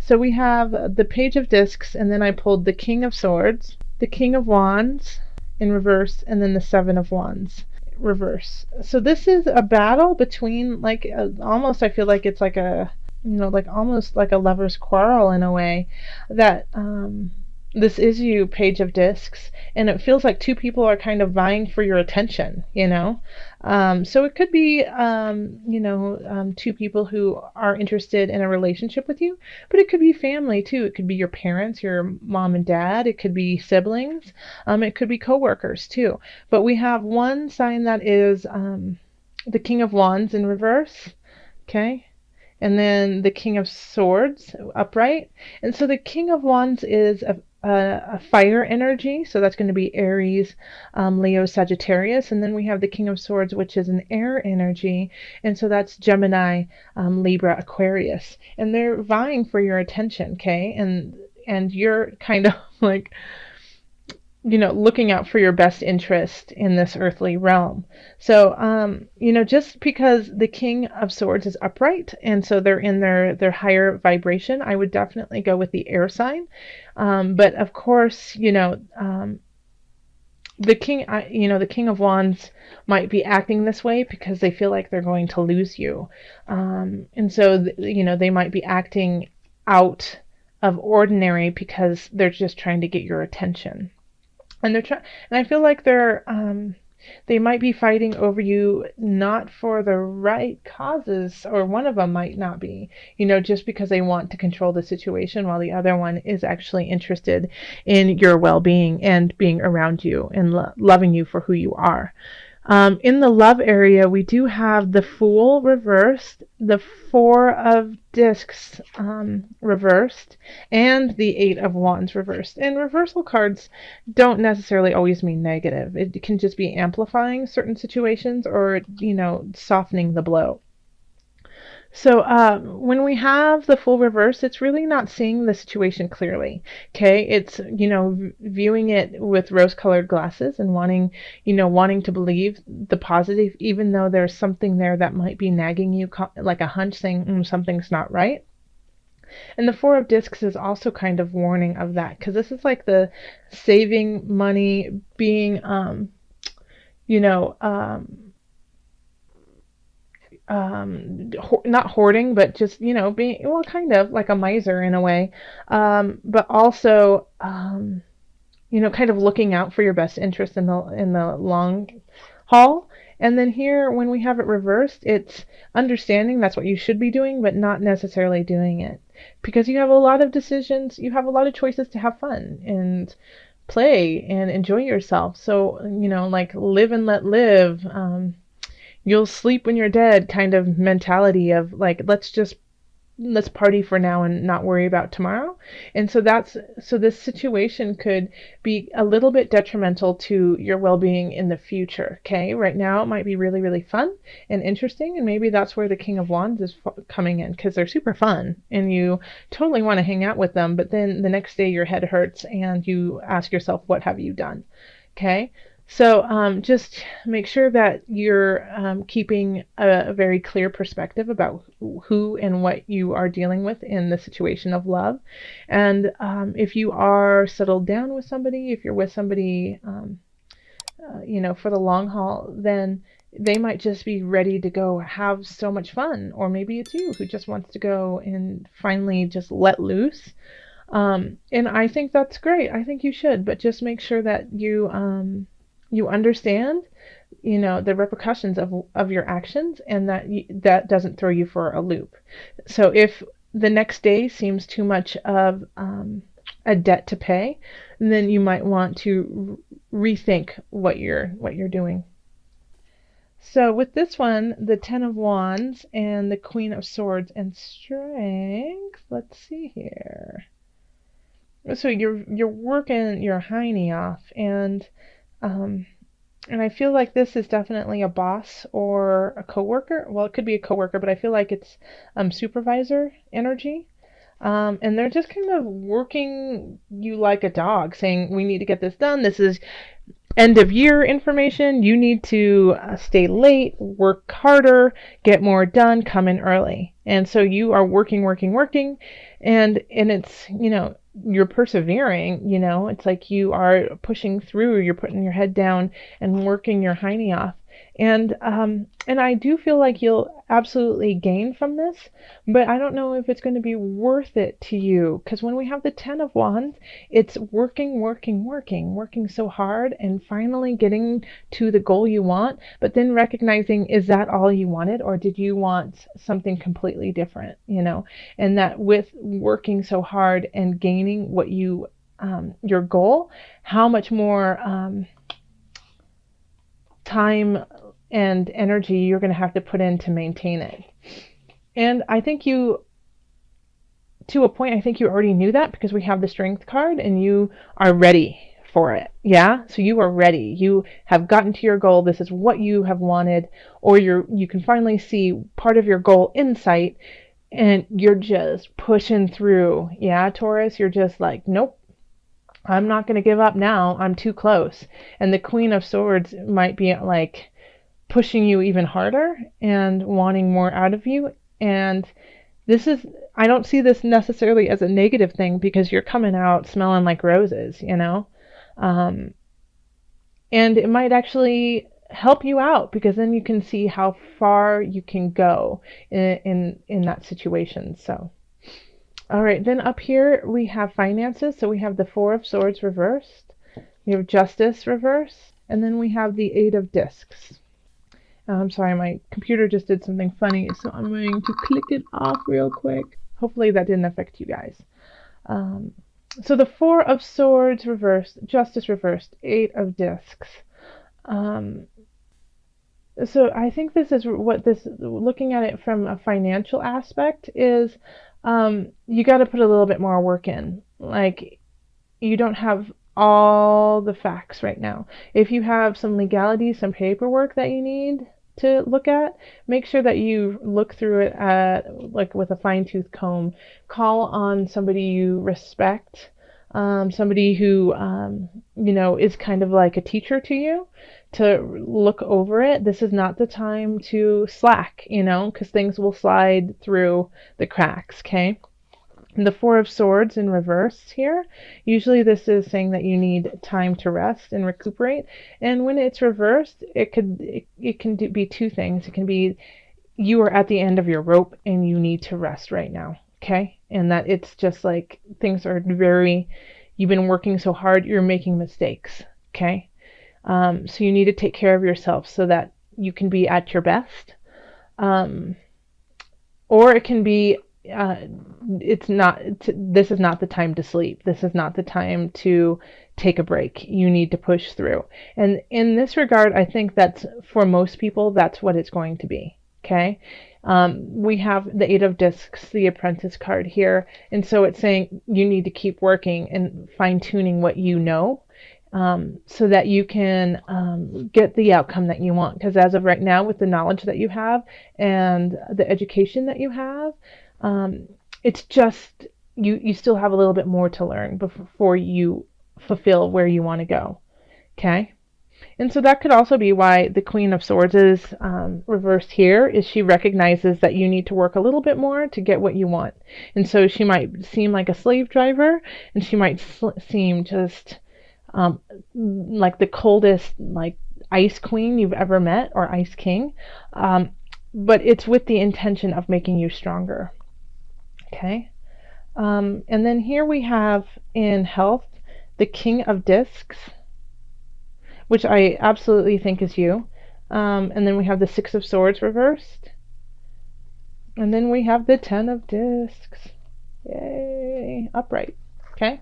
So we have the Page of Discs, and then I pulled the King of Swords, the King of Wands in reverse, and then the Seven of Wands reverse. So this is a battle between, like, almost, I feel like it's like a, like almost like a lover's quarrel in a way, that this is you, Page of Discs, and it feels like two people are kind of vying for your attention. So it could be, two people who are interested in a relationship with you, but it could be family too. It could be your parents, your mom and dad. It could be siblings. It could be coworkers too. But we have one sign that is the King of Wands in reverse. Okay. And then the King of Swords upright. And so the King of Wands is a fire energy, so that's going to be Aries, Leo, Sagittarius. And then we have the King of Swords, which is an air energy, and so that's Gemini, Libra, Aquarius. And they're vying for your attention, okay? And you're kind of like, looking out for your best interest in this earthly realm. So, just because the King of Swords is upright, and so they're in their higher vibration, I would definitely go with the air sign. But of course, the King of Wands might be acting this way because they feel like they're going to lose you. And so, they might be acting out of ordinary because they're just trying to get your attention. And and I feel like they might be fighting over you not for the right causes, or one of them might not be, just because they want to control the situation, while the other one is actually interested in your well-being and being around you and loving you for who you are. In the love area, we do have the Fool reversed, the Four of Discs reversed, and the Eight of Wands reversed. And reversal cards don't necessarily always mean negative. It can just be amplifying certain situations, or, softening the blow. So when we have the Fool reverse, it's really not seeing the situation clearly. Okay, it's viewing it with rose-colored glasses and wanting to believe the positive, even though there's something there that might be nagging you, like a hunch saying something's not right. And the Four of Discs is also kind of warning of that, because this is like the saving money, being you know not hoarding, but just being, well, kind of like a miser in a way, but also kind of looking out for your best interest in the long haul. And then here, when we have it reversed, it's understanding that's what you should be doing, but not necessarily doing it, because you have a lot of decisions, you have a lot of choices to have fun and play and enjoy yourself. So like, live and let live. You'll sleep when you're dead kind of mentality of, like, let's party for now and not worry about tomorrow. And so this situation could be a little bit detrimental to your well-being in the future. Okay, right now it might be really, really fun and interesting, and maybe that's where the King of Wands is coming in, because they're super fun and you totally want to hang out with them, but then the next day your head hurts and you ask yourself, what have you done? Okay. So just make sure that you're keeping a very clear perspective about who and what you are dealing with in the situation of love. And if you are settled down with somebody, if you're with somebody, for the long haul, then they might just be ready to go have so much fun. Or maybe it's you who just wants to go and finally just let loose. And I think that's great. I think you should, but just make sure that you understand, the repercussions of your actions, and that doesn't throw you for a loop. So if the next day seems too much of a debt to pay, then you might want to rethink what you're doing. So with this one, the Ten of Wands and the Queen of Swords and Strength, let's see here. So you're working your hiney off, and I feel like this is definitely a boss or a coworker. Well, it could be a coworker, but I feel like it's supervisor energy. And they're just kind of working you like a dog, saying, we need to get this done. This is end of year information. You need to stay late, work harder, get more done, come in early. And so you are working, working, working, and it's, you're persevering, it's like you are pushing through, you're putting your head down and working your hiney off. And I do feel like you'll absolutely gain from this, but I don't know if it's going to be worth it to you, because when we have the 10 of Wands, it's working, working, working, working so hard and finally getting to the goal you want, but then recognizing, is that all you wanted, or did you want something completely different, And that with working so hard and gaining what your goal, how much more time and energy you're going to have to put in to maintain it. And I think to a point, I think you already knew that, because we have the Strength card and you are ready for it. Yeah? So you are ready. You have gotten to your goal. This is what you have wanted, or you can finally see part of your goal in sight, and you're just pushing through. Yeah, Taurus, you're just like, nope, I'm not going to give up now. I'm too close. And the Queen of Swords might be like pushing you even harder and wanting more out of you. And I don't see this necessarily as a negative thing, because you're coming out smelling like roses, Um, and it might actually help you out, because then you can see how far you can go in that situation. So, all right, then up here we have finances. So we have the Four of Swords reversed, we have Justice reversed, and then we have the Eight of Discs. I'm sorry, my computer just did something funny, so I'm going to click it off real quick. Hopefully that didn't affect you guys. So the Four of Swords reversed, Justice reversed, Eight of Discs. So I think this is what this, looking at it from a financial aspect, is you got to put a little bit more work in. Like, you don't have all the facts right now. If you have some legalities, some paperwork that you need to look at, make sure that you look through it like with a fine-tooth comb. Call on somebody you respect, somebody who is kind of like a teacher to you, to look over it. This is not the time to slack, because things will slide through the cracks. Okay. The Four of Swords in reverse here, usually this is saying that you need time to rest and recuperate. And when it's reversed, it can be two things. It can be you are at the end of your rope and you need to rest right now, okay? And that it's just like things are you've been working so hard, you're making mistakes, okay? So you need to take care of yourself so that you can be at your best. Or it can be this is not the time to sleep. This is not the time to take a break. You need to push through. And in this regard, I think that's, for most people, that's what it's going to be. Okay. We have the Eight of Discs, the Apprentice card here. And so it's saying you need to keep working and fine tuning what you know, so that you can get the outcome that you want. Because as of right now, with the knowledge that you have and the education that you have, it's just you still have a little bit more to learn before you fulfill where you want to go. Okay. And so that could also be why the Queen of Swords is reversed here, is she recognizes that you need to work a little bit more to get what you want. And so she might seem like a slave driver, and she might seem just like the coldest, like, ice queen you've ever met, or ice king. But it's with the intention of making you stronger. Okay. And then here we have in health the King of Discs, which I absolutely think is you. And then we have the Six of Swords reversed. And then we have the Ten of Discs. Yay. Upright. Okay.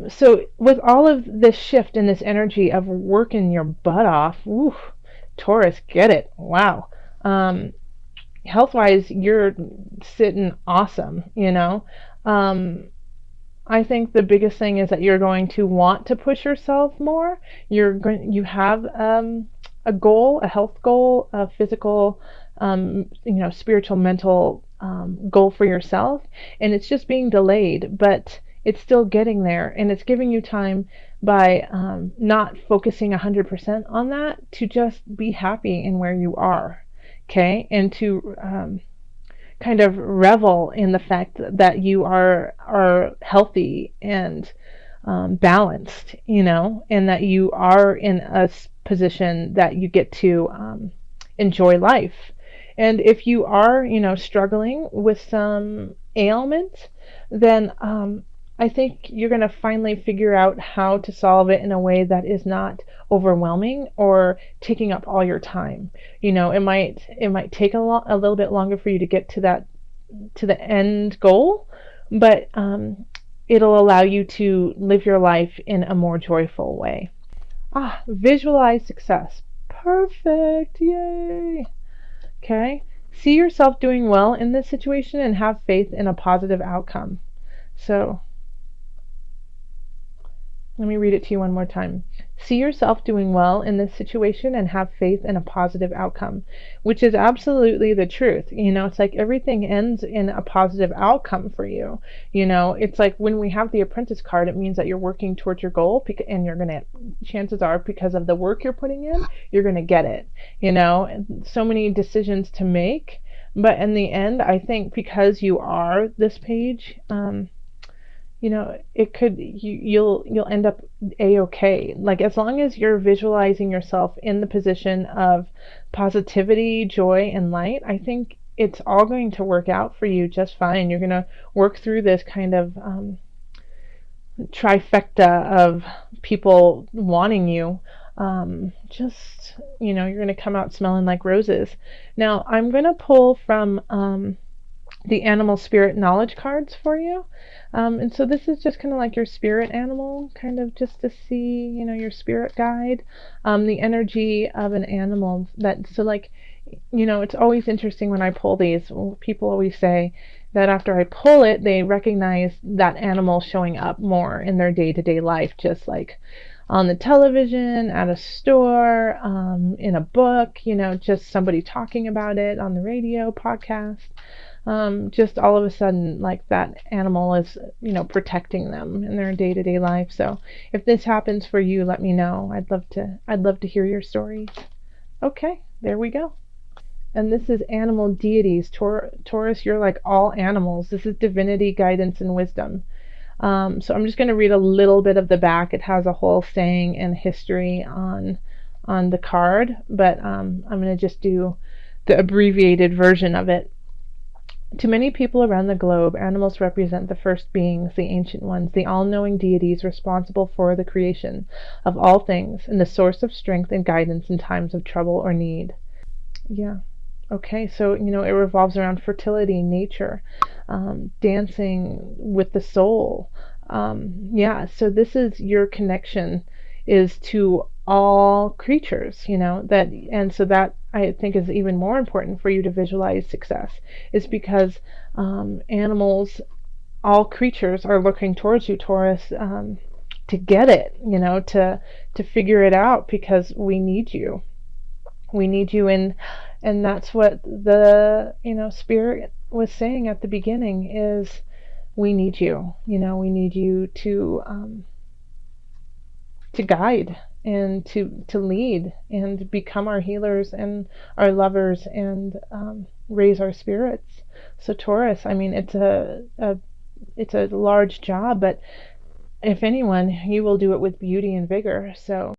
So with all of this shift in this energy of working your butt off, woo, Taurus, get it. Wow. Health-wise, you're sitting awesome, I think the biggest thing is that you're going to want to push yourself more. You have a goal, a health goal, a physical, spiritual, mental goal for yourself, and it's just being delayed, but it's still getting there, and it's giving you time by not focusing 100% on that, to just be happy in where you are, okay, and to kind of revel in the fact that you are healthy and balanced, and that you are in a position that you get to enjoy life. And if you are, struggling with some ailment, then I think you're going to finally figure out how to solve it in a way that is not overwhelming or taking up all your time. It might take a little bit longer for you to get to the end goal, but it'll allow you to live your life in a more joyful way. Visualize success. Perfect. Yay. Okay. See yourself doing well in this situation and have faith in a positive outcome. So let me read it to you one more time. See yourself doing well in this situation and have faith in a positive outcome, which is absolutely the truth. It's like everything ends in a positive outcome for you. It's like when we have the apprentice card, it means that you're working towards your goal, and you're going to, chances are, because of the work you're putting in, you're going to get it. And so many decisions to make. But in the end, I think because you are this page, it could, you'll end up a-okay. Like, as long as you're visualizing yourself in the position of positivity, joy, and light, I think it's all going to work out for you just fine. You're going to work through this kind of trifecta of people wanting you. You're going to come out smelling like roses. Now, I'm going to pull from the animal spirit knowledge cards for you. And so this is just kind of like your spirit animal, kind of just to see, your spirit guide, the energy of an animal. It's always interesting when I pull these. People always say that after I pull it, they recognize that animal showing up more in their day-to-day life, just like on the television, at a store, in a book, just somebody talking about it on the radio, podcast. Just all of a sudden, like, that animal is, protecting them in their day-to-day life. So if this happens for you, let me know. I'd love to hear your stories. Okay, there we go. And this is animal deities. Taurus, you're like all animals. This is divinity, guidance, and wisdom. So I'm just going to read a little bit of the back. It has a whole saying and history on the card, but I'm going to just do the abbreviated version of it. To many people around the globe, animals represent the first beings, the ancient ones, the all-knowing deities responsible for the creation of all things, and the source of strength and guidance in times of trouble or need. Yeah. Okay, so, it revolves around fertility, nature, dancing with the soul. So this is your connection, is to all creatures, and so that I think is even more important for you to visualize success, is because animals, all creatures, are looking towards you, Taurus, to get it, to figure it out, because we need you. We need you, and that's what the spirit was saying at the beginning, is we need you. We need you to guide and to lead and become our healers and our lovers and raise our spirits. So Taurus, it's a large job, but if anyone, you will do it with beauty and vigor. So